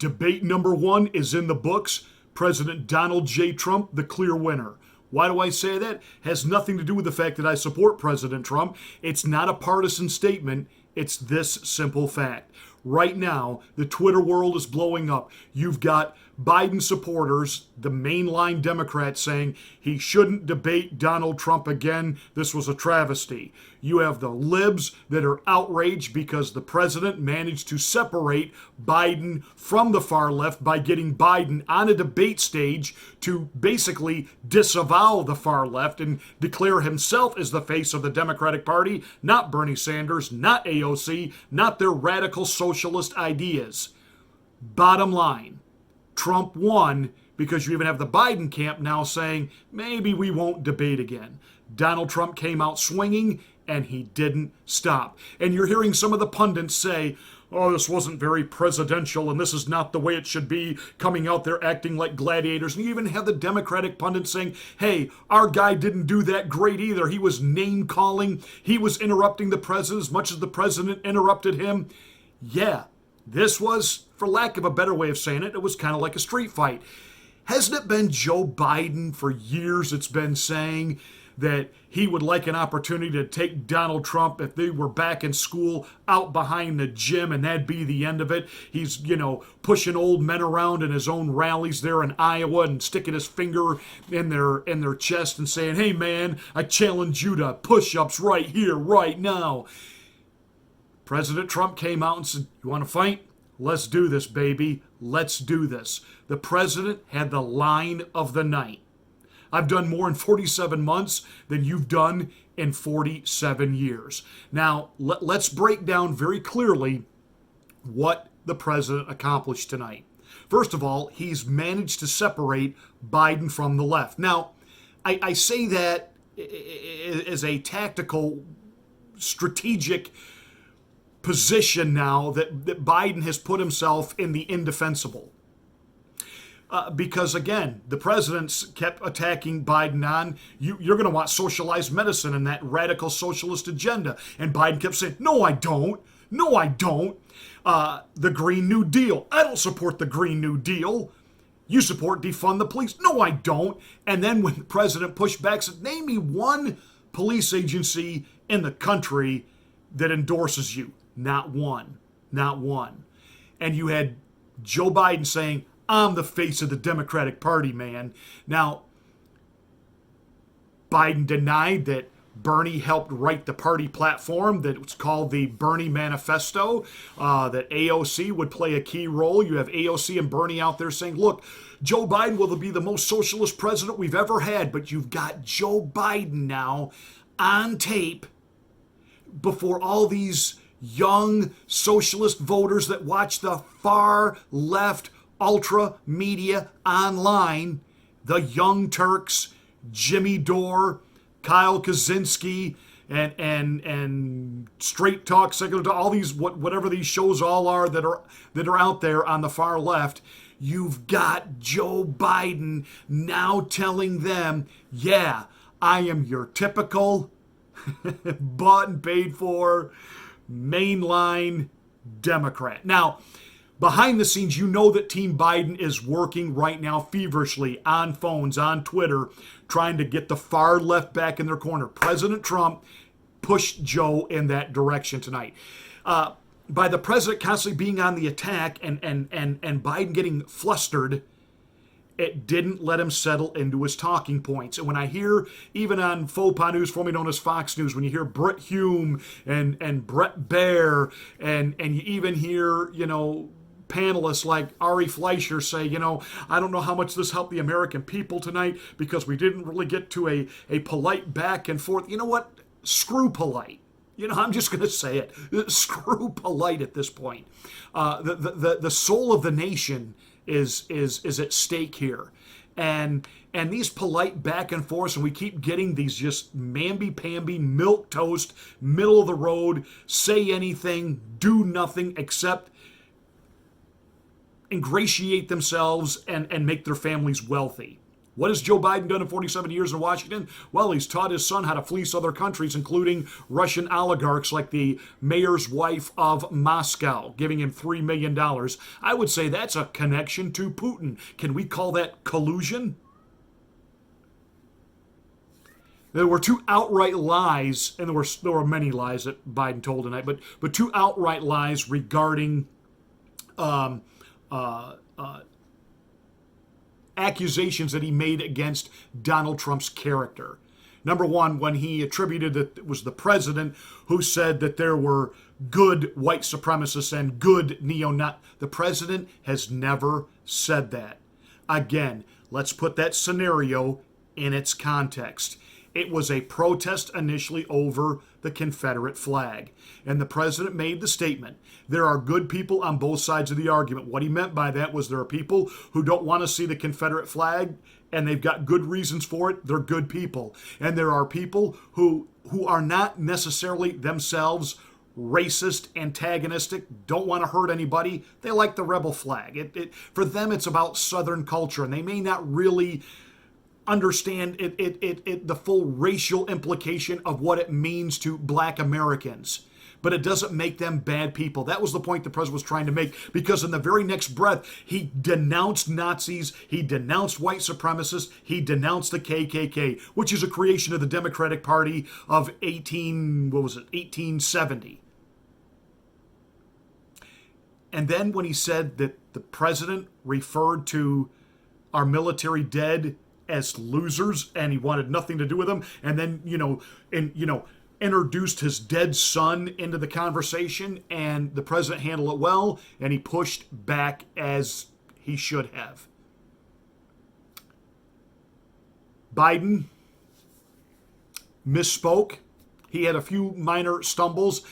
Debate number 1 is in the books. President Donald J. Trump, the clear winner. Why do I say that? Has nothing to do with the fact that I support President Trump. It's not a partisan statement. It's this simple fact. Right now, the Twitter world is blowing up. You've got Biden supporters, the mainline Democrats, saying he shouldn't debate Donald Trump again. This was a travesty. You have the libs that are outraged because the president managed to separate Biden from the far left by getting Biden on a debate stage to basically disavow the far left and declare himself as the face of the Democratic Party, not Bernie Sanders, not AOC, not their radical socialist ideas. Bottom line, Trump won because you even have the Biden camp now saying, maybe we won't debate again. Donald Trump came out swinging, and he didn't stop. And you're hearing some of the pundits say, oh, this wasn't very presidential, and this is not the way it should be, coming out there acting like gladiators. And you even have the Democratic pundits saying, hey, our guy didn't do that great either. He was name-calling. He was interrupting the president as much as the president interrupted him. Yeah, this was, for lack of a better way of saying it, it was kind of like a street fight. Hasn't it been Joe Biden for years that's been saying that he would like an opportunity to take Donald Trump, if they were back in school, out behind the gym, and that'd be the end of it? He's, pushing old men around in his own rallies there in Iowa and sticking his finger in their chest and saying, hey man, I challenge you to push-ups right here, right now. President Trump came out and said, you want to fight? Let's do this, baby. Let's do this. The president had the line of the night. I've done more in 47 months than you've done in 47 years. Now, let's break down very clearly what the president accomplished tonight. First of all, he's managed to separate Biden from the left. Now, I say that as a tactical, strategic position now that Biden has put himself in the indefensible. Because, again, the president's kept attacking Biden on, you're going to want socialized medicine and that radical socialist agenda. And Biden kept saying, no, I don't. No, I don't. The Green New Deal. I don't support the Green New Deal. You support defund the police. No, I don't. And then when the president pushed back, said, name me one police agency in the country that endorses you. Not one. Not one. And you had Joe Biden saying, I'm the face of the Democratic Party, man. Now, Biden denied that Bernie helped write the party platform that was called the Bernie Manifesto, that AOC would play a key role. You have AOC and Bernie out there saying, look, Joe Biden will be the most socialist president we've ever had, but you've got Joe Biden now on tape before all these young socialist voters that watch the far left ultra media online, the Young Turks, Jimmy Dore, Kyle Kaczynski, and Straight Talk, Secular Talk, all these whatever these shows all are that are out there on the far left. You've got Joe Biden now telling them, yeah, I am your typical bought and paid for mainline Democrat. Now, behind the scenes, you know that Team Biden is working right now feverishly on phones, on Twitter, trying to get the far left back in their corner. President Trump pushed Joe in that direction tonight. By the president constantly being on the attack and Biden getting flustered, it didn't let him settle into his talking points. And when I hear, even on faux pas news, formerly known as Fox News, when you hear Brit Hume and Brett Baer, and you even hear, panelists like Ari Fleischer say, I don't know how much this helped the American people tonight because we didn't really get to a polite back and forth. You know what? Screw polite. I'm just going to say it. Screw polite at this point. The soul of the nation is at stake here. And these polite back and forths, and we keep getting these just mamby-pamby, milquetoast, middle of the road, say anything, do nothing except ingratiate themselves and make their families wealthy. What has Joe Biden done in 47 years in Washington? Well, he's taught his son how to fleece other countries, including Russian oligarchs like the mayor's wife of Moscow, giving him $3 million. I would say that's a connection to Putin. Can we call that collusion? There were two outright lies, and there were many lies that Biden told tonight, but two outright lies regarding accusations that he made against Donald Trump's character. Number one, when he attributed that it was the president who said that there were good white supremacists and good neo-Nazis. The president has never said that. Again, let's put that scenario in its context. It was a protest initially over the Confederate flag. And the president made the statement, there are good people on both sides of the argument. What he meant by that was there are people who don't want to see the Confederate flag, and they've got good reasons for it. They're good people. And there are people who are not necessarily themselves racist, antagonistic, don't want to hurt anybody. They like the rebel flag. For them, it's about Southern culture, and they may not really understand the full racial implication of what it means to black Americans. But it doesn't make them bad people. That was the point the president was trying to make, because in the very next breath, he denounced Nazis, he denounced white supremacists, he denounced the KKK, which is a creation of the Democratic Party of 1870. And then when he said that the president referred to our military dead as losers, and he wanted nothing to do with them, and then introduced his dead son into the conversation, and the president handled it well, and he pushed back as he should have. Biden misspoke. He had a few minor stumbles.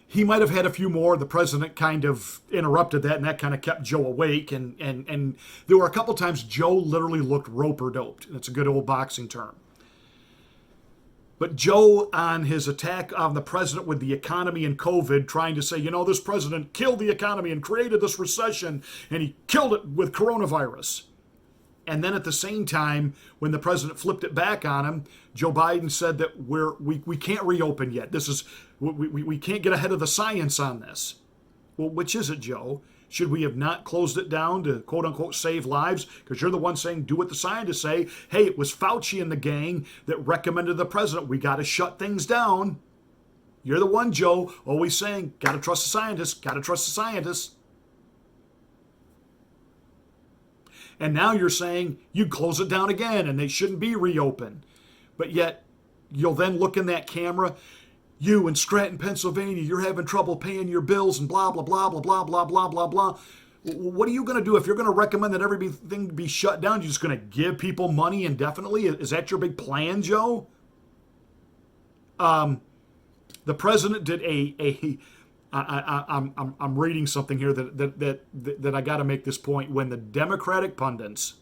He might have had a few more. The president kind of interrupted that, and that kind of kept Joe awake. And there were a couple times Joe literally looked rope-a-doped. That's a good old boxing term. But Joe, on his attack on the president with the economy and COVID, trying to say, this president killed the economy and created this recession, and he killed it with coronavirus. And then at the same time, when the president flipped it back on him, Joe Biden said that we can't reopen yet. We can't get ahead of the science on this. Well, which is it, Joe? Should we have not closed it down to quote-unquote save lives? Because you're the one saying do what the scientists say. Hey, it was Fauci and the gang that recommended the president. We got to shut things down. You're the one, Joe, always saying, got to trust the scientists, got to trust the scientists. And now you're saying you'd close it down again and they shouldn't be reopened. But yet, you'll then look in that camera, you in Scranton, Pennsylvania, you're having trouble paying your bills and blah, blah, blah, blah, blah, blah, blah, blah, blah. What are you going to do if you're going to recommend that everything be shut down? You're just going to give people money indefinitely? Is that your big plan, Joe? The president did I'm reading something here that I got to make this point. When the Democratic pundits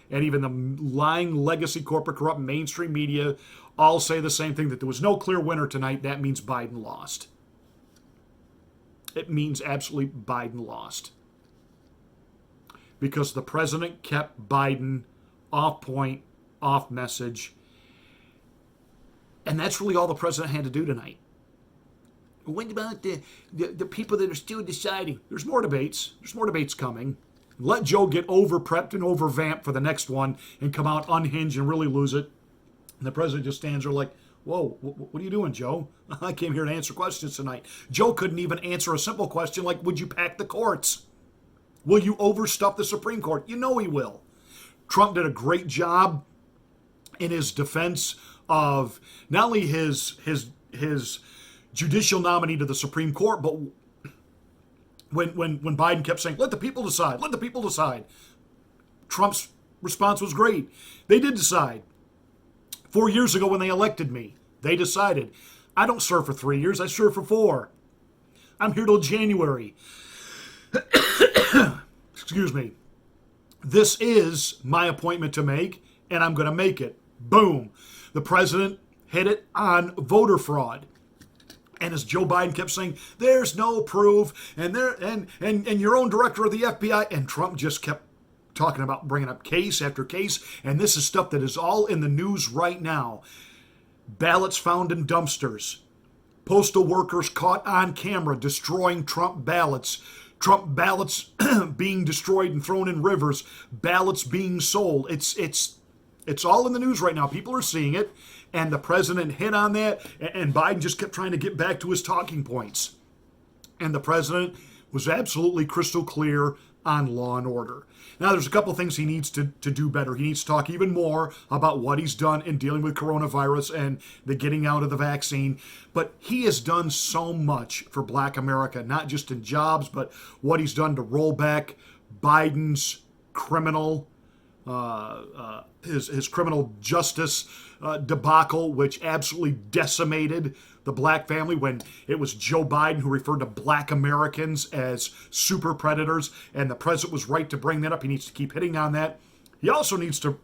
and even the lying legacy corporate corrupt mainstream media all say the same thing, that there was no clear winner tonight, that means Biden lost. It means absolutely Biden lost. Because the president kept Biden off point, off message. And that's really all the president had to do tonight. What about the people that are still deciding? There's more debates. There's more debates coming. Let Joe get over-prepped and over-vamped for the next one and come out unhinged and really lose it. And the president just stands there like, whoa, what are you doing, Joe? I came here to answer questions tonight. Joe couldn't even answer a simple question like, would you pack the courts? Will you overstuff the Supreme Court? You know he will. Trump did a great job in his defense of not only his judicial nominee to the Supreme Court, but when Biden kept saying, let the people decide, let the people decide, Trump's response was great. They did decide. 4 years ago when they elected me, they decided. I don't serve for 3 years, I serve for 4. I'm here till January. Excuse me. This is my appointment to make, and I'm going to make it. Boom. The president hit it on voter fraud. And as Joe Biden kept saying, there's no proof, and your own director of the FBI, and Trump just kept talking about bringing up case after case, and this is stuff that is all in the news right now. Ballots found in dumpsters. Postal workers caught on camera destroying Trump ballots. Trump ballots being destroyed and thrown in rivers. Ballots being sold. It's all in the news right now. People are seeing it, and the president hit on that, and Biden just kept trying to get back to his talking points. And the president was absolutely crystal clear on law and order. Now, there's a couple things he needs to do better. He needs to talk even more about what he's done in dealing with coronavirus and the getting out of the vaccine. But he has done so much for Black America, not just in jobs, but what he's done to roll back Biden's criminal his criminal justice debacle, which absolutely decimated the black family when it was Joe Biden who referred to black Americans as super predators, and the president was right to bring that up. He needs to keep hitting on that. He also needs to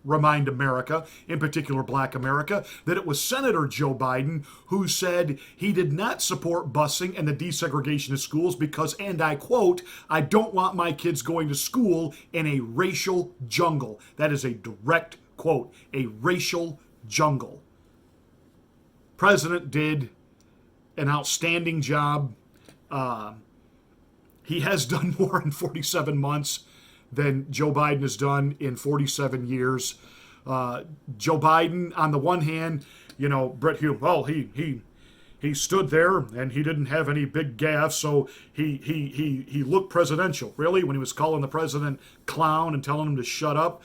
remind America, in particular black America, that it was Senator Joe Biden who said he did not support busing and the desegregation of schools because, and I quote, "I don't want my kids going to school in a racial jungle." That is a direct quote, a racial jungle. President did an outstanding job. He has done more in 47 months than Joe Biden has done in 47 years. Joe Biden, on the one hand, Brett Hume, well, he stood there and he didn't have any big gaffes, so he looked presidential. Really, when he was calling the president clown and telling him to shut up,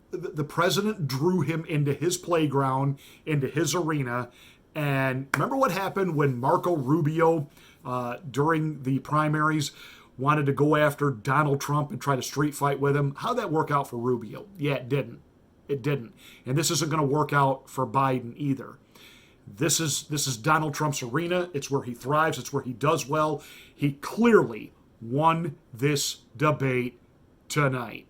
the president drew him into his playground, into his arena. And remember what happened when Marco Rubio, during the primaries, wanted to go after Donald Trump and try to street fight with him? How'd that work out for Rubio? Yeah, it didn't. It didn't. And this isn't going to work out for Biden either. This is Donald Trump's arena. It's where he thrives. It's where he does well. He clearly won this debate tonight.